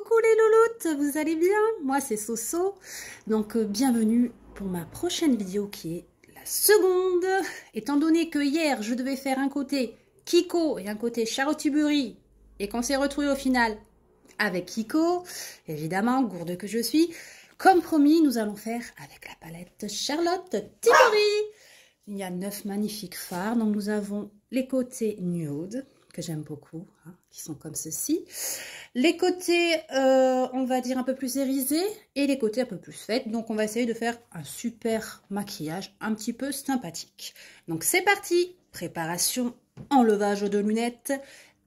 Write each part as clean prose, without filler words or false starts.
Coucou les louloutes, vous allez bien? Moi c'est Soso, donc bienvenue pour ma prochaine vidéo qui est la seconde. Étant donné que hier je devais faire un côté Kiko et un côté Charlotte-Tilbury et qu'on s'est retrouvé au final avec Kiko, évidemment, gourde que je suis, comme promis nous allons faire avec la palette Charlotte-Tilbury. Il y a 9 magnifiques fards, donc nous avons les côtés nude, que j'aime beaucoup, hein, qui sont comme ceci. Les côtés, on va dire, un peu plus irisés et les côtés un peu plus faits. Donc, on va essayer de faire un super maquillage un petit peu sympathique. Donc, c'est parti. Préparation, enlevage de lunettes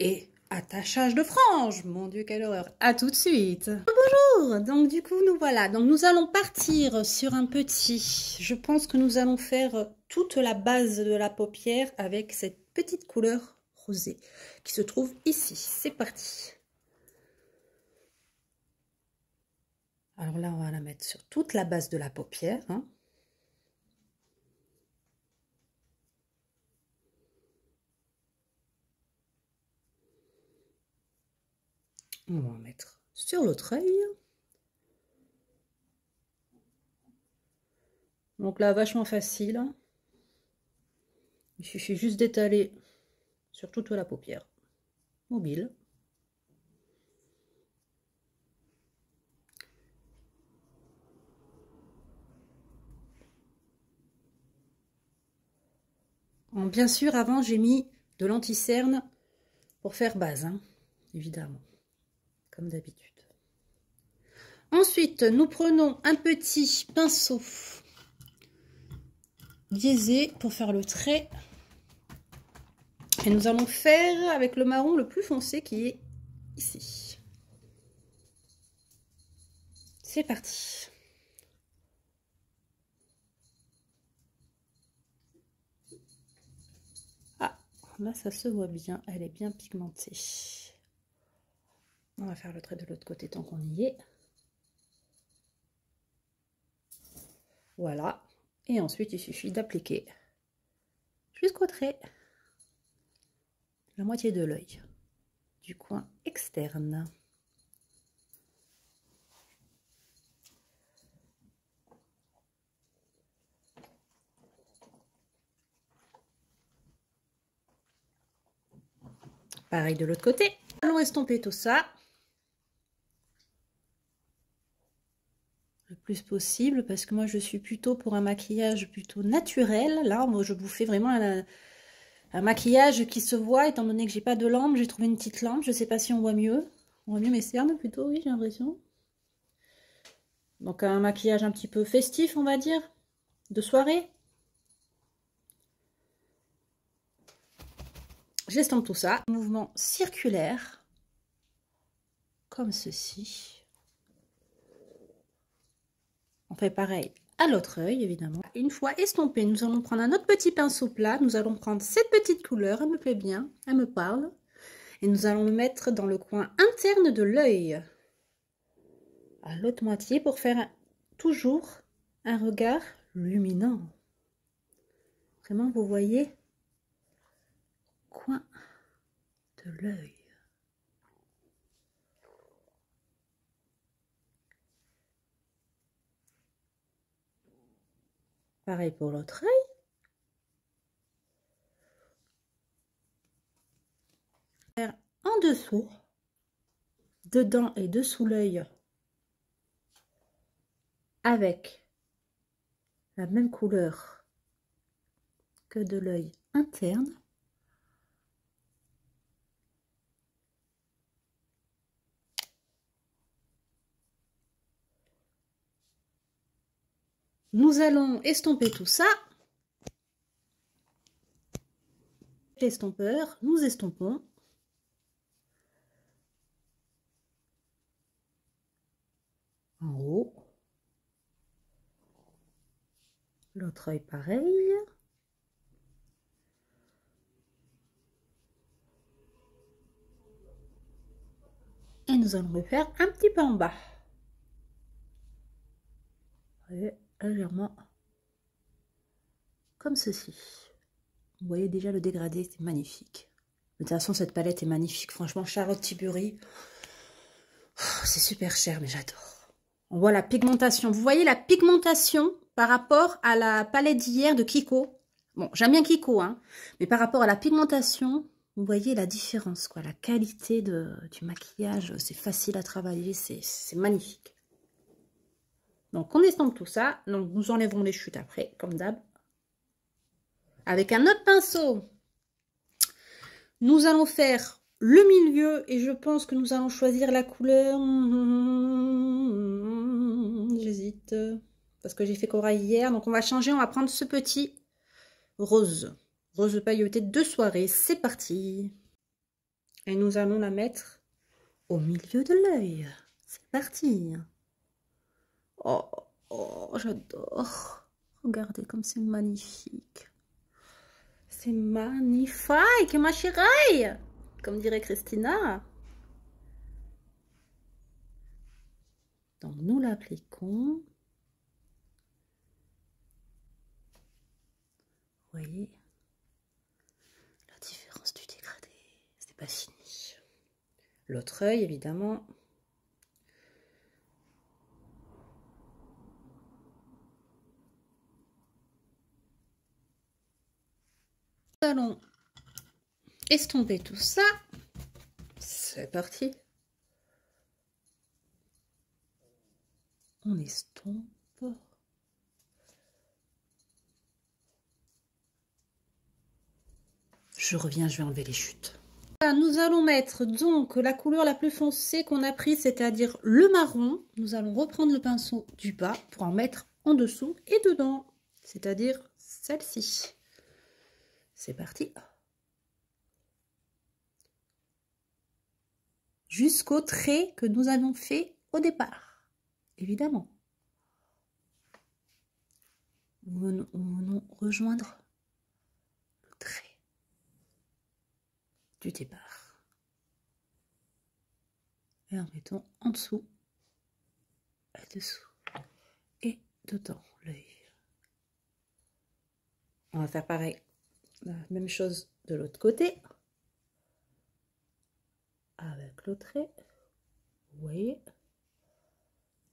et attachage de franges. Mon Dieu, quelle horreur. À tout de suite. Bonjour. Donc, du coup, nous voilà. Donc, nous allons partir sur un petit... Je pense que nous allons faire toute la base de la paupière avec cette petite couleur rosée qui se trouve ici. C'est parti. Alors là, on va la mettre sur toute la base de la paupière. Hein. On va en mettre sur l'autre œil. Donc là, vachement facile. Il suffit juste d'étaler sur toute la paupière mobile. Bon, bien sûr, avant, j'ai mis de l'anti-cerne pour faire base, hein, évidemment, comme d'habitude. Ensuite, nous prenons un petit pinceau biaisé pour faire le trait. Et nous allons faire avec le marron le plus foncé qui est ici. C'est parti. Ah, là ça se voit bien, elle est bien pigmentée. On va faire le trait de l'autre côté tant qu'on y est. Voilà. Et ensuite, il suffit d'appliquer jusqu'au trait la moitié de l'œil du coin externe. Pareil de l'autre côté. Allons estomper tout ça le plus possible parce que moi je suis plutôt pour un maquillage plutôt naturel. Là, moi je vous fais vraiment un maquillage qui se voit étant donné que j'ai pas de lampe. J'ai trouvé une petite lampe. Je sais pas si on voit mieux. On voit mieux mes cernes plutôt, oui, j'ai l'impression. Donc un maquillage un petit peu festif, on va dire, de soirée. J'estompe tout ça. Mouvement circulaire, comme ceci. On fait pareil à l'autre œil, évidemment. Une fois estompé, nous allons prendre un autre petit pinceau plat. Nous allons prendre cette petite couleur, elle me plaît bien, elle me parle. Et nous allons le mettre dans le coin interne de l'œil. À l'autre moitié pour faire toujours un regard luminant. Vraiment, vous voyez, coin de l'œil. Pareil pour l'autre œil. Faire en dessous, dedans et dessous l'œil, avec la même couleur que de l'œil interne. Nous allons estomper tout ça. L'estompeur, nous estompons. En haut. L'autre œil pareil. Et nous allons le faire un petit peu en bas. Et légèrement comme ceci. Vous voyez déjà le dégradé, c'est magnifique. De toute façon, cette palette est magnifique. Franchement, Charlotte Tilbury, c'est super cher, mais j'adore. On voit la pigmentation. Vous voyez la pigmentation par rapport à la palette d'hier de Kiko. Bon, j'aime bien Kiko, hein, mais par rapport à la pigmentation, vous voyez la différence, quoi. La qualité du maquillage, c'est facile à travailler, c'est magnifique. Donc, on estompe tout ça. Donc, nous enlèverons les chutes après, comme d'hab. Avec un autre pinceau, nous allons faire le milieu et je pense que nous allons choisir la couleur. J'hésite parce que j'ai fait corail hier. Donc, on va changer. On va prendre ce petit rose. Rose pailleté de soirée. C'est parti. Et nous allons la mettre au milieu de l'œil. C'est parti. Oh, oh j'adore. Regardez comme c'est magnifique. C'est magnifique, ma chérie, comme dirait Christina. Donc, nous l'appliquons. Vous voyez la différence du dégradé. C'est pas fini. L'autre œil, évidemment. Nous allons estomper tout ça. C'est parti. On estompe. Je reviens, je vais enlever les chutes. Nous allons mettre donc la couleur la plus foncée qu'on a prise, c'est-à-dire le marron. Nous allons reprendre le pinceau du bas pour en mettre en dessous et dedans, c'est-à-dire celle-ci. C'est parti. Jusqu'au trait que nous avons fait au départ, évidemment. Nous venons rejoindre le trait du départ. Et en mettant en dessous, et dessous, et dedans l'œil. On va faire pareil, la même chose de l'autre côté. Avec le trait, vous voyez.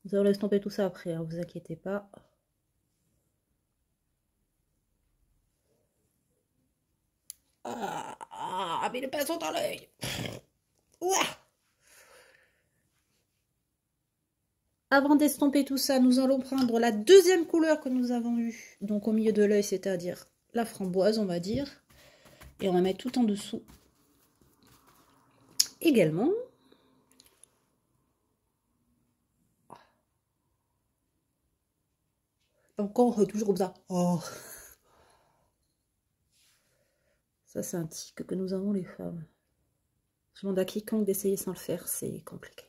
Nous allons estomper tout ça après, hein, vous inquiétez pas. Ah, mais le pinceau dans l'œil. Avant d'estomper tout ça, nous allons prendre la deuxième couleur que nous avons eue, donc au milieu de l'œil, c'est-à-dire la framboise, on va dire. Et on va mettre tout en dessous. Également. Encore toujours comme ça. Oh. Ça, c'est un tic que nous avons les femmes. Je demande à quiconque d'essayer sans le faire, c'est compliqué.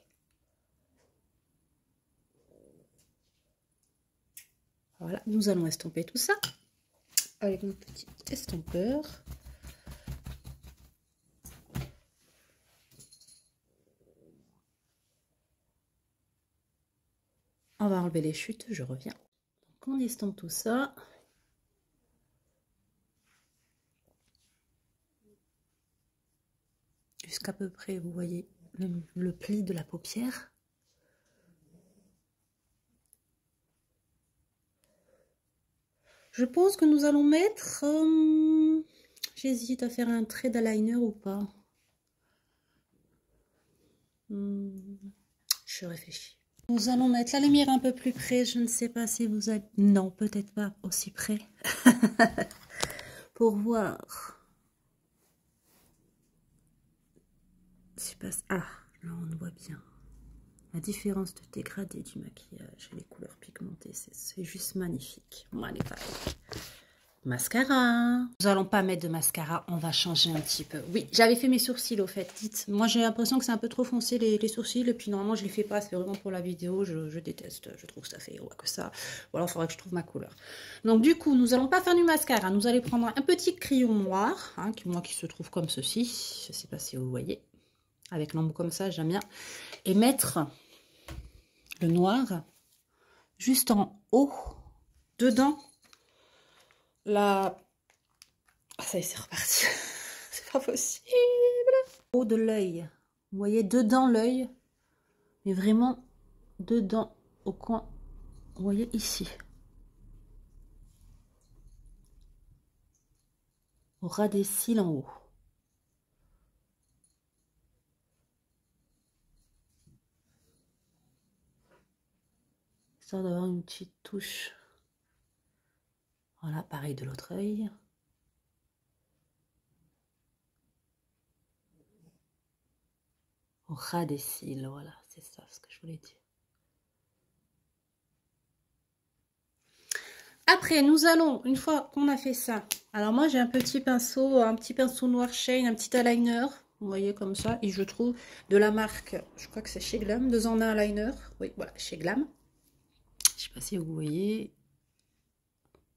Voilà, nous allons estomper tout ça avec notre petit estompeur. On va enlever les chutes, je reviens. Donc on estompe tout ça. Jusqu'à peu près, vous voyez, le pli de la paupière. Je pense que nous allons mettre... J'hésite à faire un trait d'eyeliner ou pas. Je réfléchis. Nous allons mettre la lumière un peu plus près. Je ne sais pas si vous êtes... Non, peut-être pas aussi près. Pour voir. Ah, là on voit bien. La différence de dégradé du maquillage et les couleurs pigmentées, c'est juste magnifique. Magnifique. Mascara. Nous allons pas mettre de mascara, on va changer un petit peu. Oui, j'avais fait mes sourcils au fait. Dites, moi j'ai l'impression que c'est un peu trop foncé les sourcils. Et puis normalement je les fais pas, c'est vraiment pour la vidéo. Je déteste, je trouve que ça fait que ça. Ou alors il faudrait que je trouve ma couleur. Donc du coup, nous allons pas faire du mascara. Nous allons prendre un petit crayon noir, hein, qui se trouve comme ceci. Je sais pas si vous voyez. Avec l'embout comme ça, j'aime bien. Et mettre le noir juste en haut, dedans, la... Ah, ça y est, c'est reparti. C'est pas possible. Au haut de l'œil. Vous voyez, dedans l'œil, mais vraiment dedans, au coin, vous voyez ici. Au ras des cils en haut. Histoire d'avoir une petite touche. Voilà, pareil de l'autre œil. Au ras des cils, voilà, c'est ça ce que je voulais dire. Après, nous allons, une fois qu'on a fait ça, alors moi j'ai un petit pinceau noir shine, un petit eyeliner, vous voyez comme ça, et je trouve de la marque, je crois que c'est chez Glam, 2 en 1 liner, oui voilà, chez Glam. Je sais pas si vous voyez,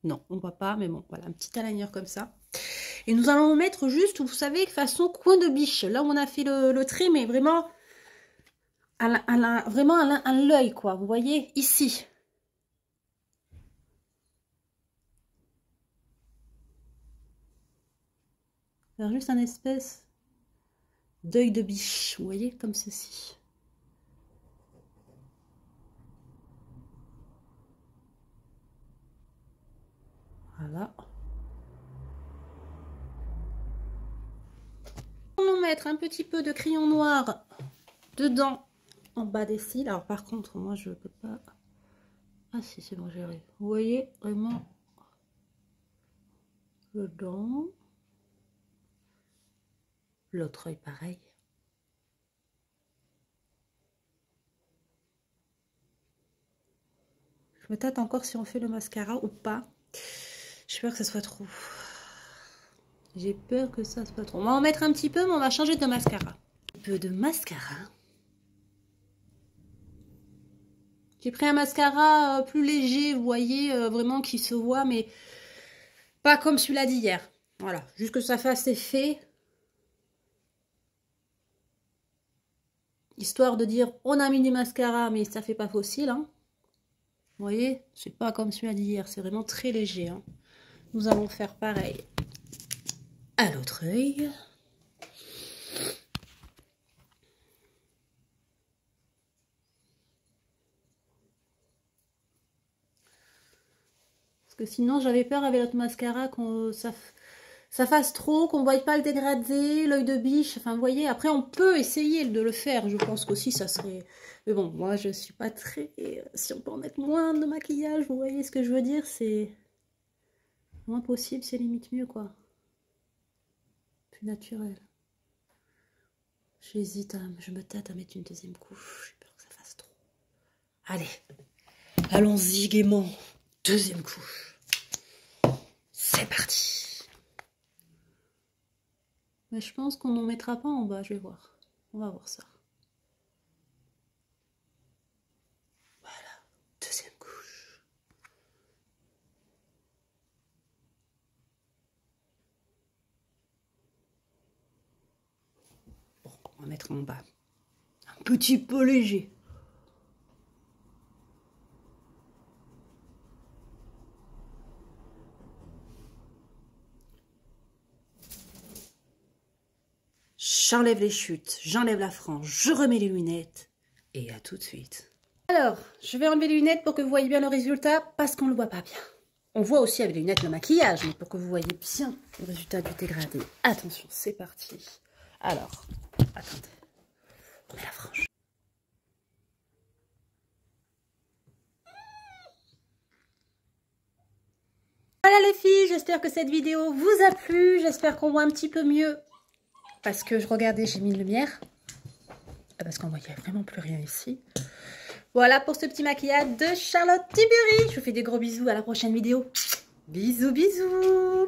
non on voit pas, mais bon voilà, un petit eyeliner comme ça. Et nous allons mettre juste, vous savez, façon coin de biche, là où on a fait le trait, mais vraiment à l'œil quoi, vous voyez, ici. Faire juste un espèce d'œil de biche, vous voyez, comme ceci. Voilà. On va mettre un petit peu de crayon noir dedans, en bas des cils. Alors par contre, moi je peux pas. Ah si, c'est bon, j'arrive. Vous voyez vraiment dedans. L'autre œil pareil. Je me tâte encore si on fait le mascara ou pas. J'ai peur que ça soit trop. J'ai peur que ça soit trop. On va en mettre un petit peu, mais on va changer de mascara. Un peu de mascara. J'ai pris un mascara plus léger, vous voyez, vraiment qui se voit, mais pas comme celui-là d'hier. Voilà, juste que ça fasse effet. Histoire de dire, on a mis du mascara, mais ça fait pas fossile. Hein. Vous voyez, c'est pas comme celui-là d'hier, c'est vraiment très léger. Hein. Nous allons faire pareil à l'autre œil. Parce que sinon, j'avais peur avec l'autre mascara qu'on ça fasse trop, qu'on ne voie pas le dégradé, l'œil de biche. Enfin, vous voyez, après, on peut essayer de le faire. Je pense qu'aussi, ça serait... Mais bon, moi, je suis pas très... Si on peut en mettre moins de maquillage, vous voyez ce que je veux dire, c'est... Moins possible, c'est limite mieux, quoi. Plus naturel. J'hésite, je me tâte à mettre une deuxième couche. J'ai peur que ça fasse trop. Allez, allons-y gaiement. Deuxième couche. C'est parti. Mais je pense qu'on n'en mettra pas en bas, je vais voir. On va voir ça. Voilà, deuxième couche. Bon, on va mettre en bas. Un petit peu léger. J'enlève les chutes, j'enlève la frange, je remets les lunettes et à tout de suite. Alors, je vais enlever les lunettes pour que vous voyez bien le résultat parce qu'on ne le voit pas bien. On voit aussi avec les lunettes le maquillage, mais pour que vous voyez bien le résultat du dégradé. Attention, c'est parti. Alors, attendez, on met la frange. Voilà les filles, j'espère que cette vidéo vous a plu. J'espère qu'on voit un petit peu mieux. Parce que je regardais, j'ai mis une lumière. Parce qu'on voyait vraiment plus rien ici. Voilà pour ce petit maquillage de Charlotte Tilbury. Je vous fais des gros bisous, à la prochaine vidéo. Bisous, bisous.